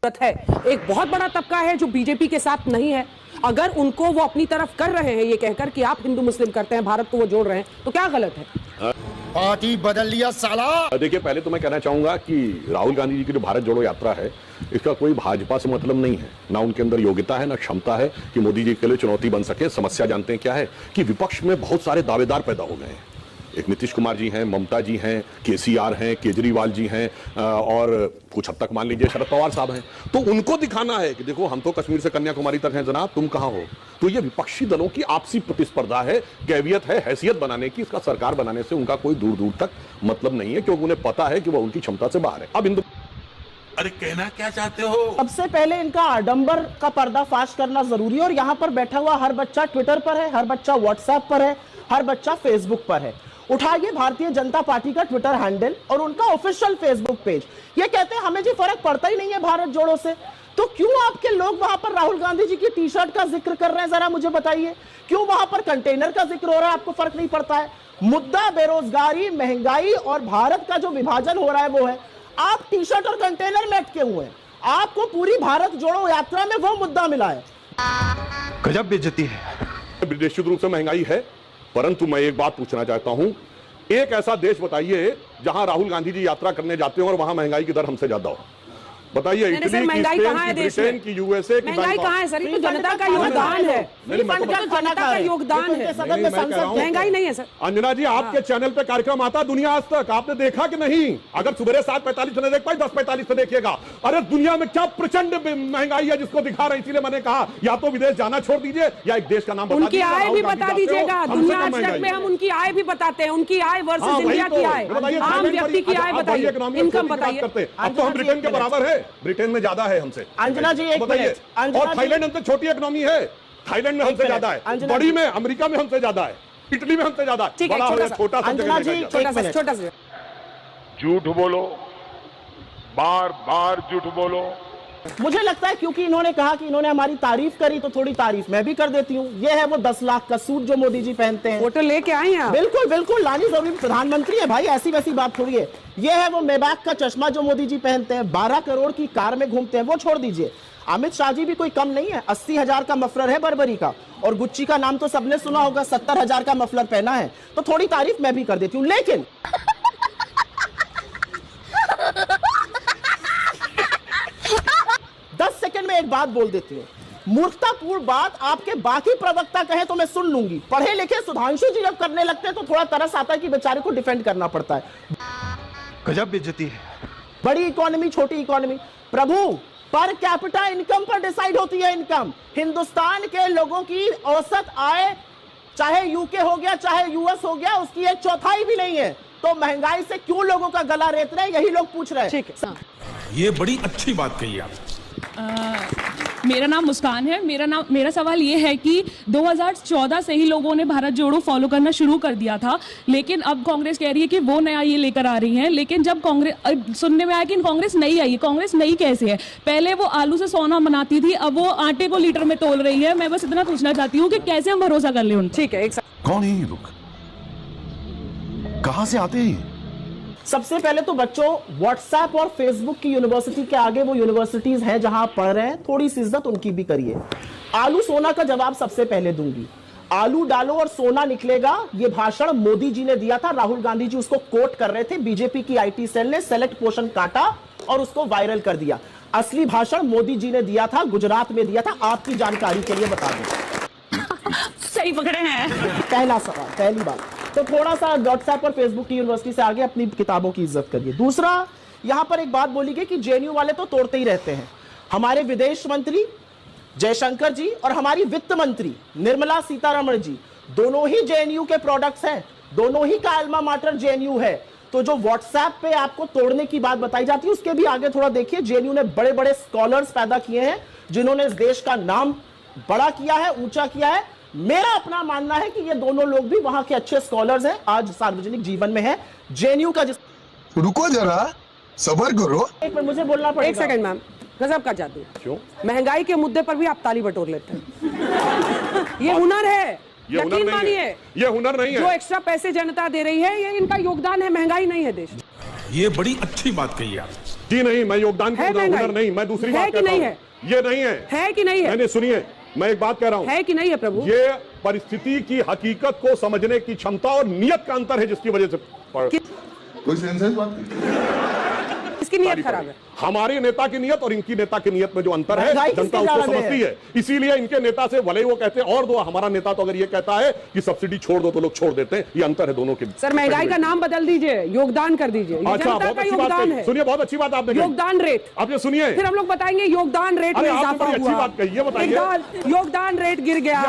है। एक बहुत बड़ा तबका है जो बीजेपी के साथ नहीं है, अगर उनको वो अपनी तरफ कर रहे हैं ये कहकर कि आप हिंदू मुस्लिम करते हैं, भारत को वो जोड़ रहे हैं, तो क्या गलत है? पार्टी बदल लिया साला। देखिए, पहले तो मैं कहना चाहूंगा कि राहुल गांधी जी की जो भारत जोड़ो यात्रा है, इसका कोई भाजपा से मतलब नहीं है, ना उनके अंदर योग्यता है, ना क्षमता है कि मोदी जी के लिए चुनौती बन सके। समस्या जानते हैं क्या है कि विपक्ष में बहुत सारे दावेदार पैदा हो गए हैं। एक नीतीश कुमार जी हैं, ममता जी हैं, केसीआर हैं, केजरीवाल जी हैं, और कुछ हद तक मान लीजिए शरद पवार साहब हैं। तो उनको दिखाना है कि देखो, हम तो कश्मीर से कन्याकुमारी तक हैं जनाब, तुम कहां हो। तो ये विपक्षी दलों की आपसी प्रतिस्पर्धा है, कैवियत है, हैसियत बनाने की। इसका सरकार बनाने से उनका कोई दूर दूर तक मतलब नहीं है, क्योंकि उन्हें पता है कि वह उनकी क्षमता से बाहर है। अब हिंदू अरे कहना क्या चाहते हो? सबसे पहले इनका आडंबर का पर्दाफाश करना जरूरी है, और यहाँ पर बैठा हुआ हर बच्चा ट्विटर पर है, हर बच्चा व्हाट्सएप पर है, हर बच्चा फेसबुक पर है। उठाइए भारतीय जनता पार्टी का ट्विटर हैंडल और उनका ऑफिशियल फेसबुक पेज। ये कहते हैं हमें जी फर्क पड़ता ही नहीं है भारत जोड़ो से, तो क्यों आपके लोग वहां पर राहुल गांधी जी की टी शर्ट का जिक्र कर रहे हैं, जरा मुझे बताइए। क्यों वहां पर कंटेनर का जिक्र हो रहा है, आपको फर्क नहीं पड़ता है? मुद्दा बेरोजगारी, महंगाई और भारत का जो विभाजन हो रहा है वो है। आप टी शर्ट और कंटेनर में अटके हुए हैं, आपको पूरी भारत जोड़ो यात्रा में वो मुद्दा मिला है। गजब बेइज्जती है। निश्चित रूप से महंगाई है, परंतु मैं एक बात पूछना चाहता हूं, एक ऐसा देश बताइए जहां राहुल गांधी जी यात्रा करने जाते हो और वहां महंगाई की दर हमसे ज्यादा हो। बताइए, इटली की, महंगाई कहां है, ब्रिटेन की, यूएसए की, महंगाई कहां है सर? ये तो जनता का योगदान है, जनता का योगदान है, महंगाई नहीं है सर। अंजना जी, आपके चैनल पे कार्यक्रम आता दुनिया आज तक, आपने देखा कि नहीं? अगर सुबह 7:45 पे देख पाए, 10:45 पे देखिएगा। अरे दुनिया में क्या प्रचंड महंगाई है जिसको दिखा रहे हैं। इसीलिए मैंने कहा या तो विदेश जाना छोड़ दीजिए या एक देश का नाम उनकी आय भी बता दीजिएगा। दुनिया आज तक में हम उनकी आय भी बताते हैं, उनकी आय वर्सेस इंडिया की आय, आम व्यक्ति की आय बताइए, इनकम बताइए। अब तो हम ब्रिटेन के बराबर है, ब्रिटेन में ज्यादा है हमसे। अंजना जी एक मिनट। और थाईलैंड हमसे छोटी इकनॉमी है, थाईलैंड में हमसे ज्यादा है, बड़ी में अमेरिका में हमसे ज्यादा है, इटली में हमसे ज्यादा है, बड़ा हो या छोटा सा। छोटा सा झूठ बोलो, बार बार झूठ बोलो। मुझे लगता है क्योंकि इन्होंने कहा कि इन्होंने हमारी तारीफ करी, तो थोड़ी तारीफ मैं भी कर देती हूँ। ये है वो 10 लाख का सूट जो मोदी जी पहनते हैं। फोटो लेके आए हैं? बिल्कुल बिल्कुल, लानी जरूरी, प्रधानमंत्री है भाई, ऐसी वैसी बात थोड़ी है। ये है वो मेबैक का चश्मा जो मोदी जी पहनते हैं, 12 करोड़ की कार में घूमते हैं, वो छोड़ दीजिए। अमित शाह जी भी कोई कम नहीं है, 80,000 का मफलर है बर्बरी का, और गुच्ची का नाम तो सबने सुना होगा, 70,000 का मफलर पहना है। तो थोड़ी तारीफ मैं भी कर देती हूँ, लेकिन 10 सेकंड में एक बात बोल देती हूँ। मूर्खतापूर्ण बात आपके बाकी प्रवक्ता कहे तो मैं सुन लूंगी, पढ़े लिखे सुधांशु जी जब करने लगते हैं तो थोड़ा तरस आता है कि बेचारे को डिफेंड करना पड़ता है। गजब बेइज्जती है। बड़ी इकोनॉमी, छोटी इकोनॉमी, प्रभु पर कैपिटा इनकम पर डिसाइड होती है इनकम। हिंदुस्तान के लोगों की औसत आय, चाहे यूके हो गया चाहे यूएस हो गया, उसकी 1/4 भी नहीं है। तो महंगाई से क्यों लोगों का गला रेत रहे, यही लोग पूछ रहे हैं। ठीक है, ये बड़ी अच्छी बात कही आप। मेरा नाम मुस्कान है। मेरा सवाल ये है कि 2014 से ही लोगों ने भारत जोड़ो फॉलो करना शुरू कर दिया था, लेकिन अब कांग्रेस कह रही है कि वो नया ये लेकर आ रही है। लेकिन जब कांग्रेस सुनने में आया कि कांग्रेस नई आई है, कांग्रेस नई कैसे है? पहले वो आलू से सोना बनाती थी, अब वो आटे को लीटर में तोल रही है। मैं बस इतना पूछना चाहती हूँ कि कैसे हम भरोसा कर ले उन। ठीक है, एक कौन है ये लोग, कहां से आते हैं? सबसे पहले तो बच्चों, व्हाट्सएप और फेसबुक की यूनिवर्सिटी के आगे वो यूनिवर्सिटीज हैं जहां आप पढ़ रहे हैं, थोड़ी सी इज्जत उनकी भी करिए। आलू सोना का जवाब सबसे पहले दूंगी। आलू डालो और सोना निकलेगा, ये भाषण मोदी जी ने दिया था, राहुल गांधी जी उसको कोट कर रहे थे। बीजेपी की आईटी सेल ने सेलेक्ट पोर्शन काटा और उसको वायरल कर दिया। असली भाषण मोदी जी ने दिया था, गुजरात में दिया था। आपकी जानकारी के लिए बता दूं। सही पकड़े हैं। पहला सवाल, पहली बात तो थोड़ा सा व्हाट्सएप और फेसबुक की यूनिवर्सिटी से आगे अपनी किताबों की इज्जत करिए। दूसरा, यहां पर एक बात बोली गई कि जेएनयू वाले तो तोड़ते ही रहते हैं। हमारे विदेश मंत्री जयशंकर जी और हमारी वित्त मंत्री निर्मला सीतारमण जी दोनों ही जेएनयू के प्रोडक्ट्स हैं, दोनों ही का अल्मा माटर जेएनयू है। तो जो व्हाट्सएप पे आपको तोड़ने की बात बताई जाती है, उसके भी आगे थोड़ा देखिए। जेएनयू ने बड़े बड़े स्कॉलर्स पैदा किए हैं जिन्होंने इस देश का नाम बड़ा किया है, ऊंचा किया है। मेरा अपना मानना है कि ये दोनों लोग भी वहां के अच्छे स्कॉलर्स हैं, आज सार्वजनिक जीवन में है। जेएनयू का रुको जरा, सबर करो। एक मिनट मुझे बोलना पड़ेगा। एक सेकंड मैम, गजब का जादू। क्यों? महंगाई के मुद्दे पर भी आप ताली बटोर लेते हैं। ये हुनर है, यकीन मानिए। ये हुनर नहीं है। जो एक्स्ट्रा पैसे जनता दे रही है, ये इनका योगदान है, महंगाई नहीं है देश। ये बड़ी अच्छी बात कही आप। जी नहीं, मैं योगदान है का महंगाई? हुनर नहीं, मैं दूसरी है बात कि कहता नहीं हूं। है? ये नहीं है कि नहीं है? मैंने सुनिए, मैं एक बात कह रहा हूं, है कि नहीं है प्रभु? ये परिस्थिति की हकीकत को समझने की क्षमता और नियत का अंतर है, जिसकी वजह से कोई सेंस है इस बात की? इसकी नियत खराब है। हमारे नेता की नियत और इनकी नेता की नियत में जो अंतर है, महंगाई जनता किसके उसको कारण है? समझती है। इसीलिए इनके नेता से भले ही वो कहते हैं और दो, हमारा नेता तो अगर ये कहता है कि सब्सिडी छोड़ दो तो लोग छोड़ देते हैं। ये अंतर है दोनों के। सर महंगाई का नाम बदल दीजिए, योगदान कर दीजिए। ये अच्छा, जनता बहुत का अच्छी बात योगदान कही। है। सुनिए, बहुत अच्छी बात आपने कही। योगदान रेट, अब ये सुनिए, फिर हम लोग बताएंगे योगदान रेट में अरे आपने इजाफा बड़ी अच्छी हुआ। बात कही, ये बताइए। योगदान रेट गिर गया।